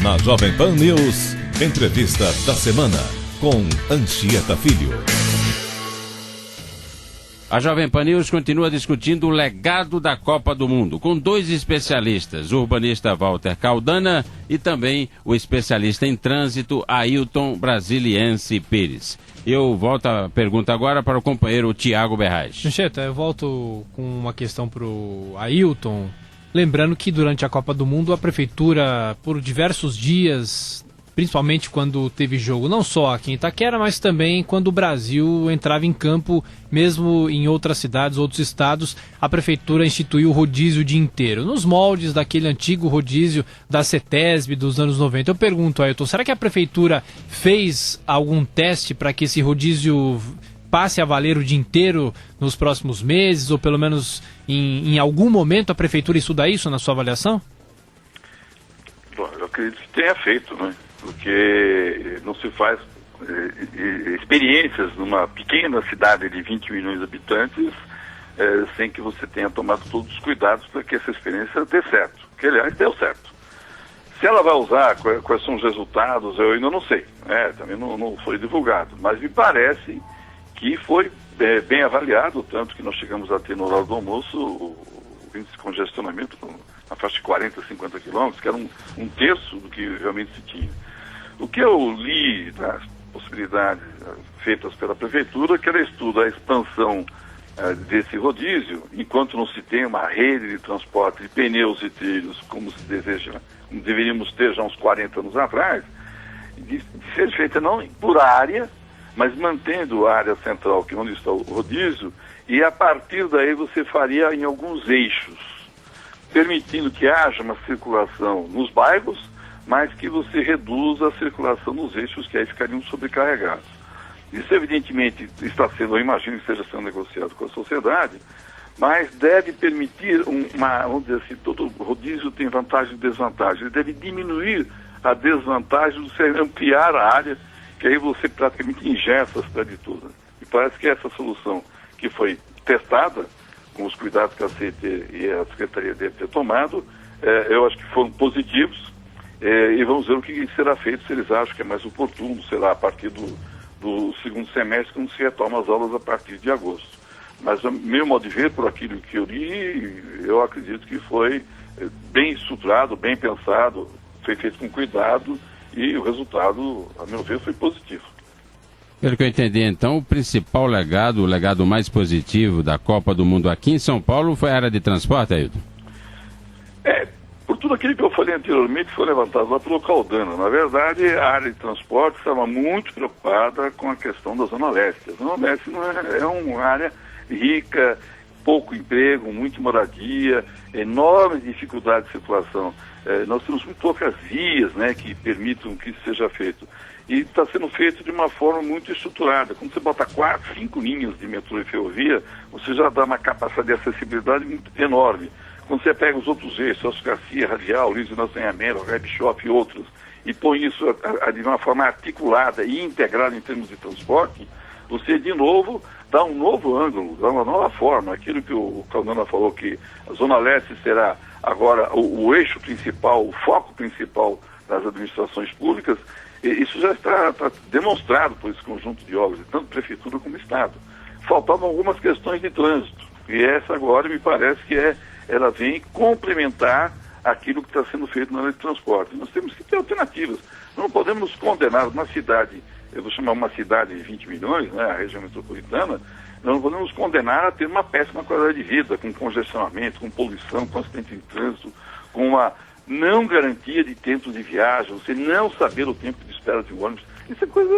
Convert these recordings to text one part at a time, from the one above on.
Na Jovem Pan News, entrevista da semana com Anchieta Filho. A Jovem Pan News continua discutindo o legado da Copa do Mundo, com dois especialistas, o urbanista Walter Caldana e também o especialista em trânsito, Ailton Brasiliense Pires. Eu volto a pergunta agora para o companheiro Tiago Berrais. Anchieta, eu volto com uma questão para o Ailton. Lembrando que durante a Copa do Mundo a Prefeitura, por diversos dias, principalmente quando teve jogo, não só aqui em Itaquera, mas também quando o Brasil entrava em campo, mesmo em outras cidades, outros estados, a Prefeitura instituiu o rodízio o dia inteiro, nos moldes daquele antigo rodízio da CETESB dos anos 90. Eu pergunto, Ailton, será que a Prefeitura fez algum teste para que esse rodízio passe a valer o dia inteiro nos próximos meses, ou pelo menos em algum momento a Prefeitura estuda isso na sua avaliação? Bom, eu acredito que tenha feito, né? Porque não se faz experiências numa pequena cidade de 20 milhões de habitantes sem que você tenha tomado todos os cuidados para que essa experiência dê certo, que aliás deu certo. Se ela vai usar, quais são os resultados, eu ainda não sei, também não foi divulgado, mas me parece que foi bem avaliado, tanto que nós chegamos a ter no horário do almoço o índice de congestionamento na faixa de 40, 50 quilômetros, que era um terço do que realmente se tinha. O que eu li das possibilidades feitas pela Prefeitura, que ela estuda a expansão desse rodízio, enquanto não se tem uma rede de transporte de pneus e trilhos como se deseja, como deveríamos ter já uns 40 anos atrás, de ser feita não por área, mas mantendo a área central, que é onde está o rodízio, e a partir daí você faria em alguns eixos, permitindo que haja uma circulação nos bairros, mas que você reduza a circulação nos eixos que aí ficariam sobrecarregados. Isso evidentemente está sendo, eu imagino que esteja sendo negociado com a sociedade, mas deve permitir vamos dizer assim, todo rodízio tem vantagem e desvantagem, ele deve diminuir a desvantagem de você ampliar a área, que aí você praticamente ingessa a cidade toda. E parece que essa solução que foi testada, com os cuidados que a CET e a Secretaria devem ter tomado, eu acho que foram positivos, e vamos ver o que será feito, se eles acham que é mais oportuno, sei lá, a partir do segundo semestre, quando se retoma as aulas a partir de agosto. Mas, meu modo de ver, por aquilo que eu li, eu acredito que foi bem estruturado, bem pensado, foi feito com cuidado, e o resultado, a meu ver, foi positivo. Pelo que eu entendi, então, o principal legado, o legado mais positivo da Copa do Mundo aqui em São Paulo foi a área de transporte, Ailton? Por tudo aquilo que eu falei anteriormente foi levantado lá pelo Caldana. Na verdade, a área de transporte estava muito preocupada com a questão da Zona Leste. A Zona Leste não é uma área rica, pouco emprego, muita moradia, enormes dificuldades de circulação. Nós temos muito poucas vias, né, que permitam que isso seja feito. E está sendo feito de uma forma muito estruturada. Quando você bota 4, 5 linhas de metrô e ferrovia, você já dá uma capacidade de acessibilidade muito enorme. Quando você pega os outros eixos, Celso Garcia, Radial, Luiz Inácio Anhamelo, Web Shop e outros, e põe isso de uma forma articulada e integrada em termos de transporte, você de novo dá um novo ângulo, dá uma nova forma. Aquilo que o Caldana falou, que a Zona Leste será agora o eixo principal, o foco principal das administrações públicas, isso já está demonstrado por esse conjunto de obras, tanto Prefeitura como Estado. Faltavam algumas questões de trânsito, e essa agora me parece que ela vem complementar aquilo que está sendo feito na área de transporte. Nós temos que ter alternativas. Não podemos nos condenar uma cidade, eu vou chamar uma cidade de 20 milhões, né, a região metropolitana, não podemos nos condenar a ter uma péssima qualidade de vida, com congestionamento, com poluição, com acidente de trânsito, com uma não garantia de tempo de viagem, você não saber o tempo de espera de um ônibus. Isso é coisa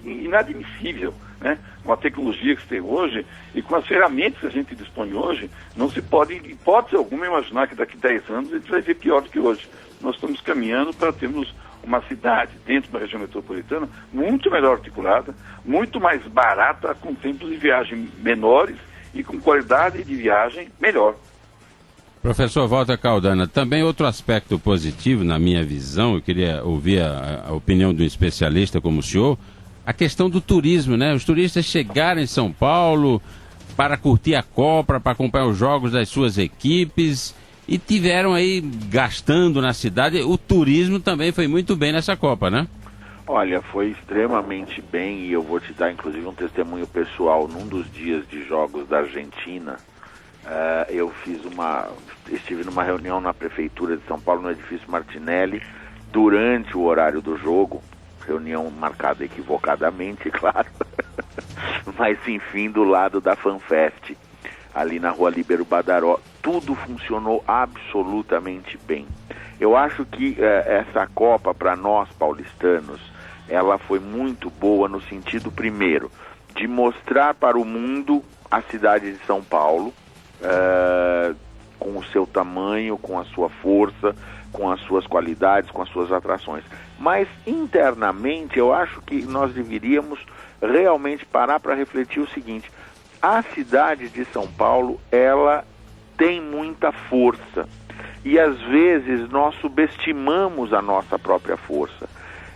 inadmissível, né? Com a tecnologia que se tem hoje e com as ferramentas que a gente dispõe hoje, não se pode, em hipótese alguma, imaginar que daqui a 10 anos a gente vai ver pior do que hoje. Nós estamos caminhando para termos uma cidade dentro da região metropolitana muito melhor articulada, muito mais barata, com tempos de viagem menores e com qualidade de viagem melhor. Professor Walter Caldana, também outro aspecto positivo, na minha visão, eu queria ouvir a opinião do especialista como o senhor, a questão do turismo, né? Os turistas chegarem em São Paulo para curtir a Copa, para acompanhar os jogos das suas equipes e tiveram aí gastando na cidade. O turismo também foi muito bem nessa Copa, né? Olha, foi extremamente bem, e eu vou te dar inclusive um testemunho pessoal. Num dos dias de jogos da Argentina, eu estive numa reunião na Prefeitura de São Paulo, no edifício Martinelli, durante o horário do jogo, reunião marcada equivocadamente, claro, mas enfim, do lado da FanFest, ali na rua Líbero Badaró. Tudo funcionou absolutamente bem. Eu acho que essa Copa, para nós paulistanos, ela foi muito boa no sentido, primeiro, de mostrar para o mundo a cidade de São Paulo, com o seu tamanho, com a sua força, com as suas qualidades, com as suas atrações. Mas internamente eu acho que nós deveríamos realmente parar para refletir o seguinte: a cidade de São Paulo, ela tem muita força, e às vezes nós subestimamos a nossa própria força.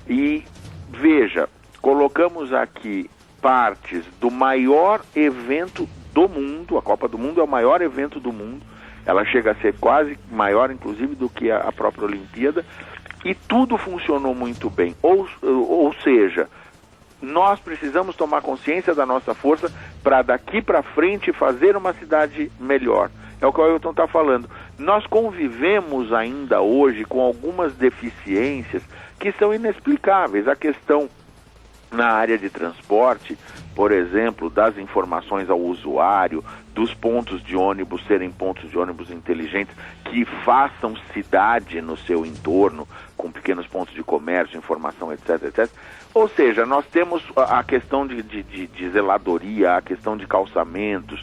E veja, colocamos aqui partes do maior evento do mundo. A Copa do Mundo é o maior evento do mundo, ela chega a ser quase maior inclusive do que a própria Olimpíada, e tudo funcionou muito bem. Ou seja, nós precisamos tomar consciência da nossa força para daqui para frente fazer uma cidade melhor. É o que o Ailton está falando. Nós convivemos ainda hoje com algumas deficiências que são inexplicáveis. A questão na área de transporte, por exemplo, das informações ao usuário, dos pontos de ônibus serem pontos de ônibus inteligentes, que façam cidade no seu entorno, com pequenos pontos de comércio, informação, etc, etc. Ou seja, nós temos a questão de zeladoria, a questão de calçamentos,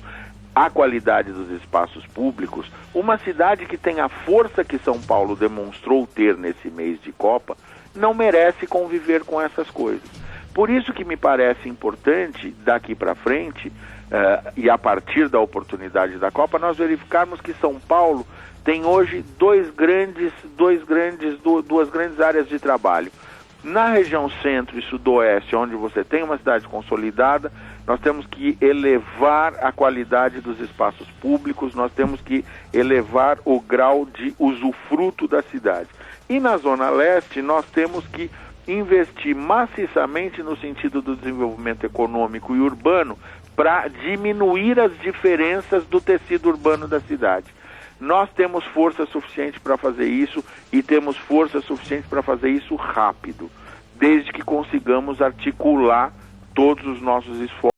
a qualidade dos espaços públicos. Uma cidade que tem a força que São Paulo demonstrou ter nesse mês de Copa não merece conviver com essas coisas. Por isso que me parece importante, daqui para frente, e a partir da oportunidade da Copa, nós verificarmos que São Paulo tem hoje duas grandes áreas de trabalho. Na região centro e sudoeste, onde você tem uma cidade consolidada, nós temos que elevar a qualidade dos espaços públicos, nós temos que elevar o grau de usufruto da cidade. E na zona leste, nós temos que investir maciçamente no sentido do desenvolvimento econômico e urbano para diminuir as diferenças do tecido urbano da cidade. Nós temos força suficiente para fazer isso, e temos força suficiente para fazer isso rápido, desde que consigamos articular todos os nossos esforços.